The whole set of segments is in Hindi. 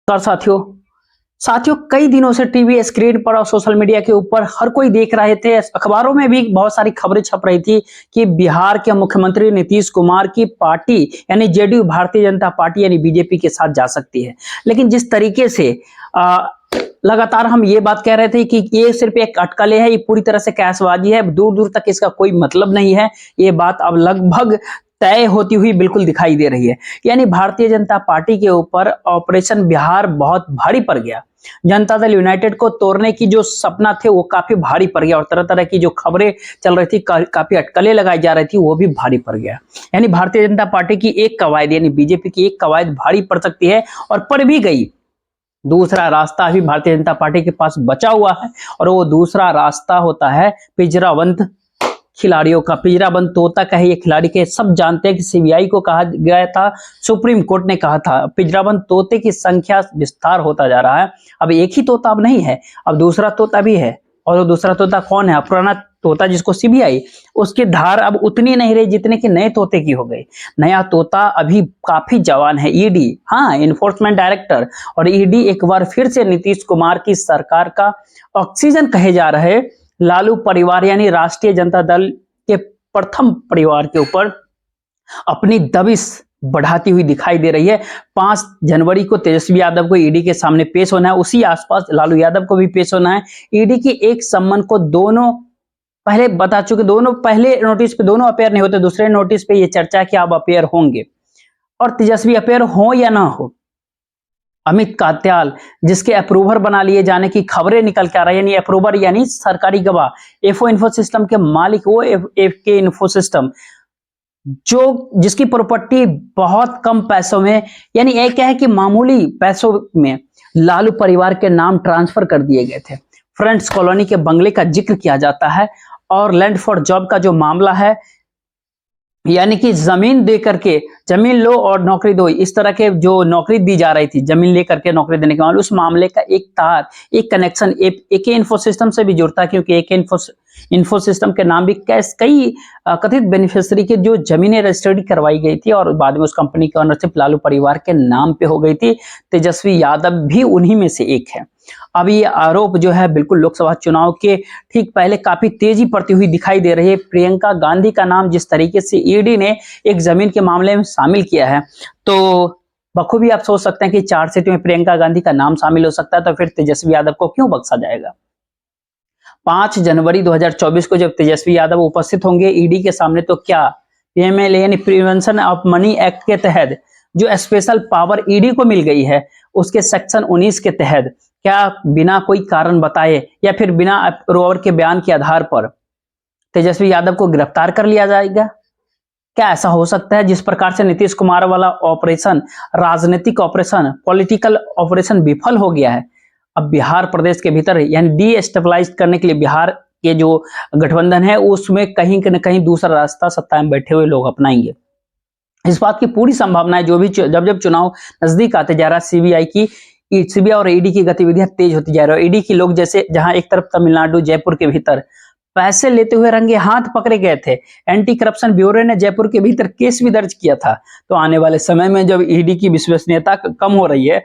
नमस्कार साथियों। कई दिनों से टीवी स्क्रीन पर और सोशल मीडिया के ऊपर हर कोई देख रहे थे, अखबारों में भी बहुत सारी खबरें छप रही थी कि बिहार के मुख्यमंत्री नीतीश कुमार की पार्टी यानी जेडीयू भारतीय जनता पार्टी यानी बीजेपी के साथ जा सकती है। लेकिन जिस तरीके से लगातार हम ये बात कह रहे थे कि ये सिर्फ एक अटकलें है, ये पूरी तरह से कैशबाजी है, दूर दूर तक इसका कोई मतलब नहीं है, ये बात अब लगभग तय होती हुई बिल्कुल दिखाई दे रही है। यानी भारतीय जनता पार्टी के ऊपर ऑपरेशन बिहार बहुत भारी पड़ गया। जनता दल यूनाइटेड को तोड़ने की जो सपना थे वो काफी भारी पड़ गया और तरह तरह की जो खबरें चल रही थी, काफी अटकलें लगाई जा रही थी, वो भी भारी पड़ गया। यानी भारतीय जनता पार्टी की एक कवायद यानी बीजेपी की एक कवायद भारी पड़ सकती है और पड़ भी गई। दूसरा रास्ता अभी भारतीय जनता पार्टी के पास बचा हुआ है और वो दूसरा रास्ता होता है पिंजराबंद खिलाड़ियों का। पिंजराबंद तोता का है ये खिलाड़ी के, सब जानते हैं कि सीबीआई को कहा गया था, सुप्रीम कोर्ट ने कहा था पिंजराबंद तोते की संख्या विस्तार होता जा रहा है। अब एक ही तोता अब नहीं है, अब दूसरा तोता भी है। और वो दूसरा तोता कौन है? पुराना तोता जिसको सीबीआई, उसकी धार अब उतनी नहीं रही जितने की नए तोते की हो गई। नया तोता अभी काफी जवान है, ईडी, हाँ, इन्फोर्समेंट डायरेक्टर। और ईडी एक बार फिर से नीतीश कुमार की सरकार का ऑक्सीजन कहे जा रहे लालू परिवार यानी राष्ट्रीय जनता दल के प्रथम परिवार के ऊपर अपनी दबिश बढ़ाती हुई दिखाई दे रही है। 5 जनवरी को तेजस्वी यादव को ईडी के सामने पेश होना है, उसी आसपास लालू यादव को भी पेश होना है। ईडी की एक सम्मन को दोनों पहले बता चुके, दोनों पहले नोटिस पे दोनों अपेयर नहीं होते, दूसरे नोटिस पे ये चर्चा है कि आप अपेयर होंगे और तेजस्वी अपेयर हो या ना हो। अमित कात्याल जिसके अप्रूवर बना लिए जाने की खबरें निकल के आ रही है, यानी अप्रूवर यानी सरकारी गवाह, एफओ इन्फो सिस्टम के मालिक वो एफके इन्फो सिस्टम, जो जिसकी प्रॉपर्टी बहुत कम पैसों में यानी एक है कि मामूली पैसों में लालू परिवार के नाम ट्रांसफर कर दिए गए थे। फ्रेंड्स कॉलोनी के बंगले का जिक्र किया जाता है और लैंड फॉर जॉब का जो मामला है यानी कि जमीन दे करके, जमीन लो और नौकरी दो, इस तरह के जो नौकरी दी जा रही थी जमीन लेकर के नौकरी देने के मामले, उस मामले का एक तार, एक कनेक्शन एके इन्फो सिस्टम से भी जुड़ता है, क्योंकि एके इन्फो सिस्टम के नाम भी कई कथित बेनिफिशियरी की जो जमीनें रजिस्टर्ड करवाई गई थी और बाद में उस कंपनी की ओनरशिप लालू परिवार के नाम पे हो गई थी। तेजस्वी यादव भी उन्हीं में से एक है। अब ये आरोप जो है बिल्कुल लोकसभा चुनाव के ठीक पहले काफी तेजी पड़ती हुई दिखाई दे रही है। प्रियंका गांधी का नाम जिस तरीके से ईडी ने एक जमीन के मामले में शामिल किया है, तो बखूबी आप सोच सकते हैं कि चार्जशीट में प्रियंका गांधी का नाम शामिल हो सकता है, तो फिर तेजस्वी यादव को क्यों बख्शा जाएगा? 5 जनवरी 2024 को जब तेजस्वी यादव उपस्थित होंगे ईडी के सामने, तो क्या पीएमएलए यानी प्रिवेंशन ऑफ मनी एक्ट के तहत जो स्पेशल पावर ईडी को मिल गई है, उसके सेक्शन 19 के तहत क्या बिना कोई कारण बताए या फिर बिना अप्रूवर के बयान के आधार पर तेजस्वी यादव को गिरफ्तार कर लिया जाएगा? क्या ऐसा हो सकता है? जिस प्रकार से नीतीश कुमार वाला ऑपरेशन, राजनीतिक ऑपरेशन, पॉलिटिकल ऑपरेशन विफल हो गया है, अब बिहार प्रदेश के भीतर यानी डीस्टेबलाइज करने के लिए बिहार के जो गठबंधन है उसमें कहीं न कहीं दूसरा रास्ता सत्ता में बैठे हुए लोग अपनाएंगे। इस बात की पूरी संभावना है, जो भी जब चुनाव नजदीक आते जा रहा है, सीबीआई और ईडी की गतिविधियां तेज होती जा रही है। ईडी के लोग जैसे जहां एक तरफ तमिलनाडु जयपुर के भीतर पैसे लेते हुए रंगे हाथ पकड़े गए थे, एंटी करप्शन ब्यूरो ने जयपुर के भीतर केस भी दर्ज किया था, तो आने वाले समय में जब ईडी की विश्वसनीयता कम हो रही है,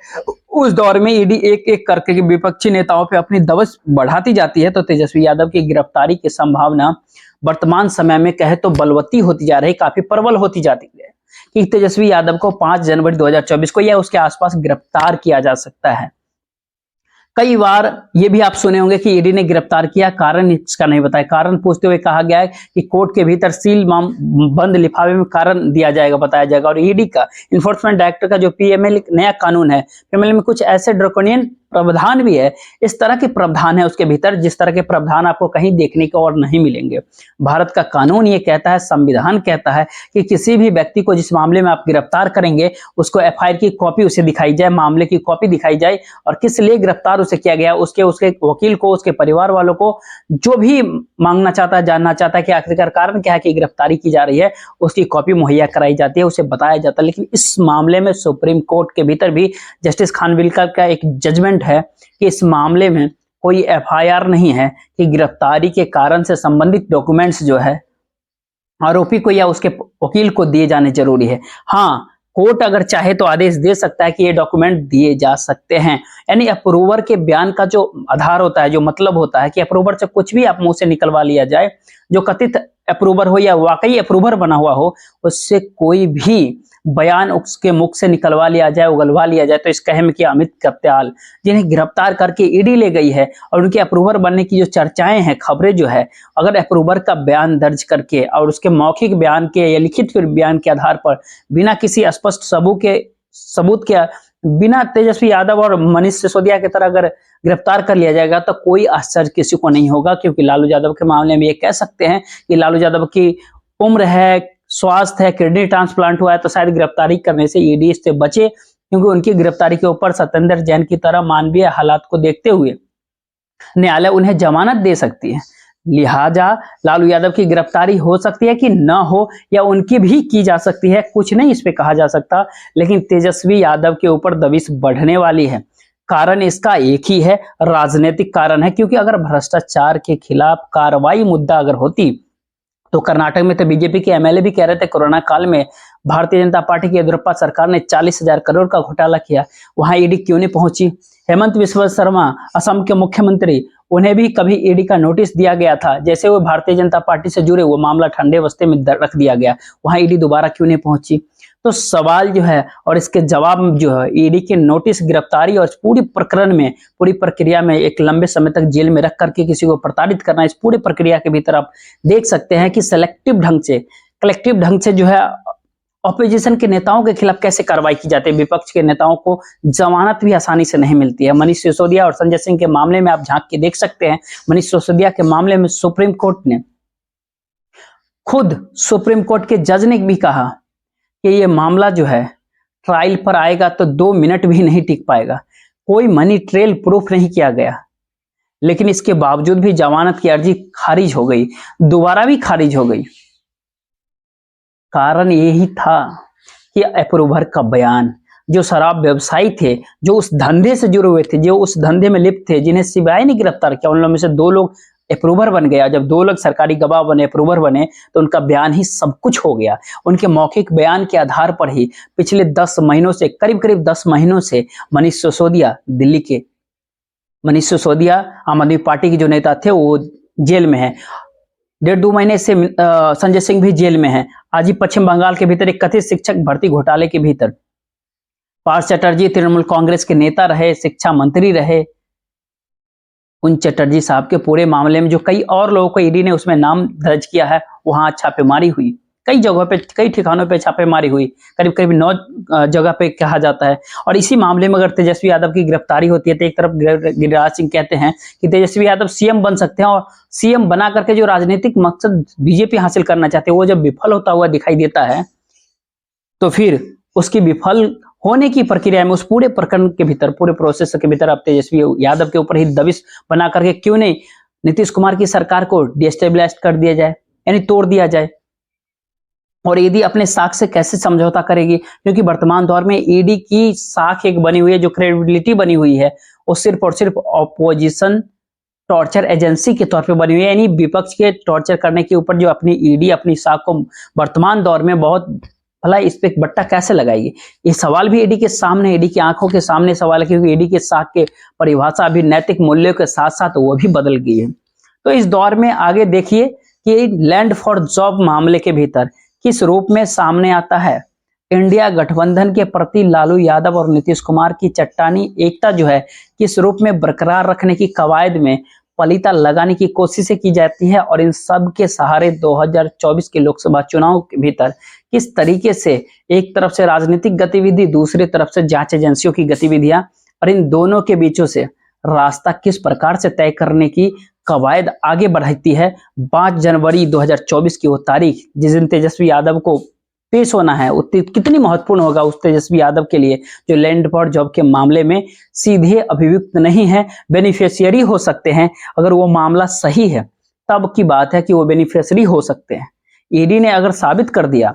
उस दौर में ईडी एक एक करके विपक्षी नेताओं पे अपनी दबिश बढ़ाती जाती है, तो तेजस्वी यादव की गिरफ्तारी की संभावना वर्तमान समय में कहे तो बलवती होती जा रही, काफी प्रबल होती जाती है कि तेजस्वी यादव को 5 जनवरी 2024 को या उसके आसपास गिरफ्तार किया जा सकता है। कई बार ये भी आप सुने होंगे कि ईडी ने गिरफ्तार किया, कारण इसका नहीं बताया। कारण पूछते हुए कहा गया है कि कोर्ट के भीतर सील बंद लिफाफे में कारण दिया जाएगा, बताया जाएगा। और ईडी का इन्फोर्समेंट डायरेक्टर का जो पीएमएल नया कानून है, पीएमएल में कुछ ऐसे ड्रैकोनियन प्रावधान भी है, इस तरह के प्रावधान है उसके भीतर जिस तरह के प्रावधान आपको कहीं देखने को और नहीं मिलेंगे। भारत का कानून ये कहता है, संविधान कहता है कि किसी भी व्यक्ति को जिस मामले में आप गिरफ्तार करेंगे उसको एफआईआर की कॉपी उसे दिखाई जाए, मामले की कॉपी दिखाई जाए और किस लिए गिरफ्तार उसे किया गया, उसके वकील को, उसके परिवार वालों को, जो भी मांगना चाहता है, जानना चाहता है कि आखिरकार कारण क्या है कि गिरफ्तारी की जा रही है, उसकी कॉपी मुहैया कराई जाती है, उसे बताया जाता है। लेकिन इस मामले में सुप्रीम कोर्ट के भीतर भी जस्टिस खानविलकर का एक जजमेंट है कि इस मामले में कोई एफआईआर नहीं है कि गिरफ्तारी के कारण से संबंधित डॉक्यूमेंट्स जो है आरोपी को या उसके वकील को दिए जाने जरूरी है। हाँ, कोर्ट अगर चाहे तो आदेश दे सकता है कि ये डॉक्यूमेंट दिए जा सकते हैं। यानी अप्रूवर के बयान का जो आधार होता है, जो मतलब होता है कि अप्रूवर से कुछ भी आप मुंह से निकलवा लिया जाए, जो कथित अप्रूवर हो या वाकई अप्रूवर बना हुआ हो, उससे कोई भी बयान उसके मुख से निकलवा लिया जाए, उगलवा लिया जाए, तो इस कहे में कि अमित कत्याल जिन्हें गिरफ्तार करके ईडी ले गई है और उनके अप्रूवर बनने की जो चर्चाएं हैं, खबरें जो है, अगर अप्रूवर का बयान दर्ज करके और उसके मौखिक बयान के या लिखित बयान के आधार पर बिना किसी स्पष्ट सबूत के बिना तेजस्वी यादव और मनीष सिसोदिया की तरह अगर गिरफ्तार कर लिया जाएगा तो कोई आश्चर्य किसी को नहीं होगा, क्योंकि लालू यादव के मामले में ये कह सकते हैं कि लालू यादव की उम्र है, स्वास्थ्य है, किडनी ट्रांसप्लांट हुआ है, तो शायद गिरफ्तारी करने से ईडी इससे बचे, क्योंकि उनकी गिरफ्तारी के ऊपर सत्येंद्र जैन की तरह मानवीय हालात को देखते हुए न्यायालय उन्हें जमानत दे सकती है। लिहाजा लालू यादव की गिरफ्तारी हो सकती है कि न हो, या उनकी भी की जा सकती है, कुछ नहीं इस पे कहा जा सकता, लेकिन तेजस्वी यादव के ऊपर दबिश बढ़ने वाली है। कारण इसका एक ही है, राजनीतिक कारण है, क्योंकि अगर भ्रष्टाचार के खिलाफ कार्रवाई मुद्दा अगर होती तो कर्नाटक में तो बीजेपी के एमएलए भी कह रहे थे कोरोना काल में भारतीय जनता पार्टी की येदियुरप्पा सरकार ने 40,000 करोड़ का घोटाला किया, वहां ईडी क्यों नहीं पहुंची। हेमंत बिस्वा शर्मा असम के मुख्यमंत्री, उन्हें भी कभी ईडी का नोटिस दिया गया था, जैसे वो भारतीय जनता पार्टी से जुड़े, वो मामला ठंडे बस्ते में रख दिया गया, वहां ईडी दोबारा क्यों नहीं पहुंची। तो सवाल जो है और इसके जवाब जो है, ईडी के नोटिस, गिरफ्तारी और पूरी प्रकरण में, पूरी प्रक्रिया में एक लंबे समय तक जेल में रख करके किसी को प्रताड़ित करना, इस पूरी प्रक्रिया के भीतर आप देख सकते हैं कि सेलेक्टिव ढंग से, कलेक्टिव ढंग से जो है ऑपोजिशन के नेताओं के खिलाफ कैसे कार्रवाई की जाती है। विपक्ष के नेताओं को जमानत भी आसानी से नहीं मिलती है। मनीष सिसोदिया और संजय सिंह के मामले में आप झांक के देख सकते हैं। मनीष सिसोदिया के मामले में सुप्रीम कोर्ट ने, खुद सुप्रीम कोर्ट के जज ने भी कहा कि ये मामला जो है ट्रायल पर आएगा तो 2 मिनट भी नहीं टिक पाएगा, कोई मनी ट्रेल प्रूफ नहीं किया गया, लेकिन इसके बावजूद भी जमानत की अर्जी खारिज हो गई, दोबारा भी खारिज हो गई। कारण यही था कि अप्रूवर का बयान, जो शराब व्यवसायी थे, जो उस धंधे से जुड़े हुए थे, जो उस धंधे में लिप्त थे, जिन्हें सीबीआई ने गिरफ्तार किया, उन लोगों में से 2 लोग अप्रूवर बन गया। जब 2 लोग सरकारी गवाह बने, अप्रूवर बने, तो उनका बयान ही सब कुछ हो गया। उनके मौखिक बयान के आधार पर ही पिछले 10 महीनों से, करीब 10 महीनों से मनीष सिसोदिया, दिल्ली के मनीष सिसोदिया, आम आदमी पार्टी के जो नेता थे, वो जेल में है। 1.5-2 महीने से संजय सिंह भी जेल में है। आज ही पश्चिम बंगाल के भीतर एक कथित शिक्षक भर्ती घोटाले के भीतर पार्थ चटर्जी तृणमूल कांग्रेस के नेता रहे, शिक्षा मंत्री रहे, उन चटर्जी साहब के पूरे मामले में जो कई और लोगों को ईडी ने उसमें नाम दर्ज किया है, वहां छापेमारी हुई, कई जगहों पे, कई ठिकानों पे छापेमारी हुई, करीब 9 जगह पे कहा जाता है। और इसी मामले में अगर तेजस्वी यादव की गिरफ्तारी होती है तो एक तरफ गिरिराज सिंह कहते हैं कि तेजस्वी यादव सीएम बन सकते हैं, और सीएम बना करके जो राजनीतिक मकसद बीजेपी हासिल करना चाहते हैं, वो जब विफल होता हुआ दिखाई देता है, तो फिर उसकी विफल होने की प्रक्रिया में, उस पूरे प्रकरण के भीतर, पूरे प्रोसेस के भीतर अब तेजस्वी यादव के ऊपर ही दबिश बना करके क्यों नहीं नीतीश कुमार की सरकार को डिस्टेबलाइज कर दिया जाए, यानी तोड़ दिया जाए। और ईडी अपने साख से कैसे समझौता करेगी, क्योंकि वर्तमान दौर में ईडी की साख एक बनी हुई है, जो क्रेडिबिलिटी बनी हुई है, वो सिर्फ और सिर्फ ऑपोजिशन टॉर्चर एजेंसी के तौर पे बनी हुई है, यानी विपक्ष के टॉर्चर करने के ऊपर जो अपनी ईडी अपनी साख को वर्तमान दौर में बहुत भला इस पे बट्टा कैसे लगाएगी, ये सवाल भी ईडी के सामने, ईडी की आंखों के सामने सवाल है, क्योंकि ईडी के साख के परिभाषा अभी नैतिक मूल्यों के साथ साथ वो भी बदल गई है। तो इस दौर में आगे देखिए कि लैंड फॉर जॉब मामले के भीतर किस रूप में सामने आता है। इंडिया गठबंधन के प्रति लालू यादव और नीतीश कुमार की चट्टानी एकता जो है, किस रूप में बरकरार रखने की कवायद में पलीता लगाने की कोशिशें की जाती है, और इन सब के सहारे 2024 के लोकसभा चुनाव के भीतर किस तरीके से एक तरफ से राजनीतिक गतिविधि, दूसरी तरफ से जांच एजेंसियों की गतिविधियां, और इन दोनों के बीचों से रास्ता किस प्रकार से तय करने की कवायद आगे बढ़ती है। 5 जनवरी 2024 की वो तारीख, जिस दिन तेजस्वी यादव को पेश होना है, उतनी कितनी महत्वपूर्ण होगा उस तेजस्वी यादव के लिए, जो लैंड फॉर जॉब के मामले में सीधे अभियुक्त नहीं है, बेनिफिशियरी हो सकते हैं। अगर वो मामला सही है तब की बात है कि वो बेनिफिशियरी हो सकते हैं। ईडी ने अगर साबित कर दिया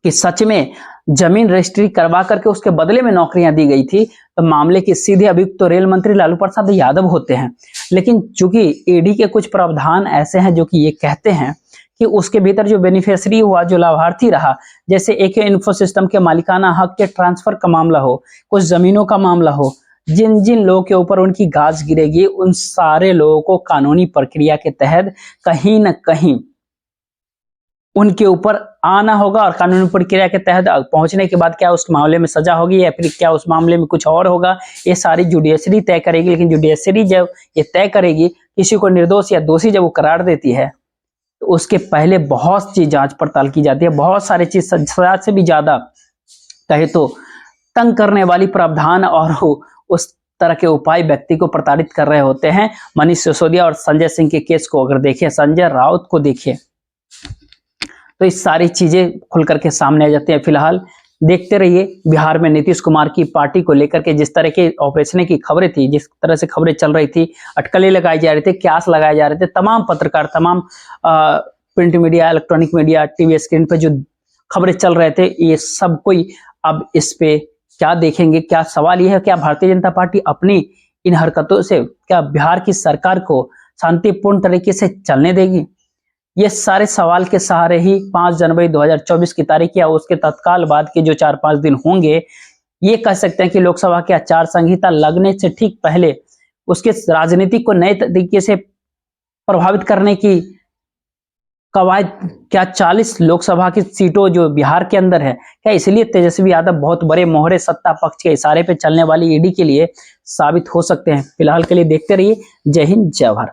कि सच में जमीन रजिस्ट्री करवा करके उसके बदले में नौकरियां दी गई थी, तो मामले के सीधे अभियुक्त तो रेल मंत्री लालू प्रसाद यादव होते हैं। लेकिन चूंकि ईडी के कुछ प्रावधान ऐसे हैं जो कि ये कहते हैं कि उसके भीतर जो बेनिफिशियरी हुआ, जो लाभार्थी रहा, जैसे एक इन्फो सिस्टम के मालिकाना हक के ट्रांसफर का मामला हो, कुछ जमीनों का मामला हो, जिन जिन लोगों के ऊपर उनकी गाज गिरेगी, उन सारे लोगों को कानूनी प्रक्रिया के तहत कहीं न कहीं उनके ऊपर आना होगा और कानूनी प्रक्रिया के तहत पहुंचने के बाद क्या उस मामले में सजा होगी या फिर क्या उस मामले में कुछ और होगा, ये सारी जुडिशरी तय करेगी। लेकिन जुडिशरी जब ये तय करेगी, किसी को निर्दोष या दोषी जब वो करार देती है, तो उसके पहले बहुत सी जांच पड़ताल की जाती है। बहुत सारी चीज सजा से भी ज्यादा कहे तो तंग करने वाली प्रावधान और उस तरह के उपाय व्यक्ति को प्रताड़ित कर रहे होते हैं। मनीष सिसोदिया और संजय सिंह के केस को अगर देखें, संजय राउत को देखिए, तो इस सारी चीजें खुल करके सामने आ जाती हैं। फिलहाल देखते रहिए बिहार में नीतीश कुमार की पार्टी को लेकर के जिस तरह के ऑपरेशन की खबरें थी, जिस तरह से खबरें चल रही थी, अटकलें लगाई जा रही थी, क्यास लगाए जा रहे थे, तमाम पत्रकार, तमाम print media, electronic media, TV screen पे जो खबरें चल रहे थे, ये सब कोई अब इस पे क्या देखेंगे। क्या सवाल यह है, क्या भारतीय जनता पार्टी अपनी इन हरकतों से क्या बिहार की सरकार को शांतिपूर्ण तरीके से चलने देगी? ये सारे सवाल के सहारे ही 5 जनवरी 2024 की तारीख या उसके तत्काल बाद के जो 4-5 दिन होंगे, ये कह सकते हैं कि लोकसभा की आचार संहिता लगने से ठीक पहले उसके राजनीति को नए तरीके से प्रभावित करने की कवायद, क्या 40 लोकसभा की सीटों जो बिहार के अंदर है, क्या इसलिए तेजस्वी यादव बहुत बड़े मोहरे सत्ता पक्ष के इशारे पे चलने वाली ईडी के लिए साबित हो सकते हैं? फिलहाल के लिए देखते रहिए। जय हिंद, जय भारत।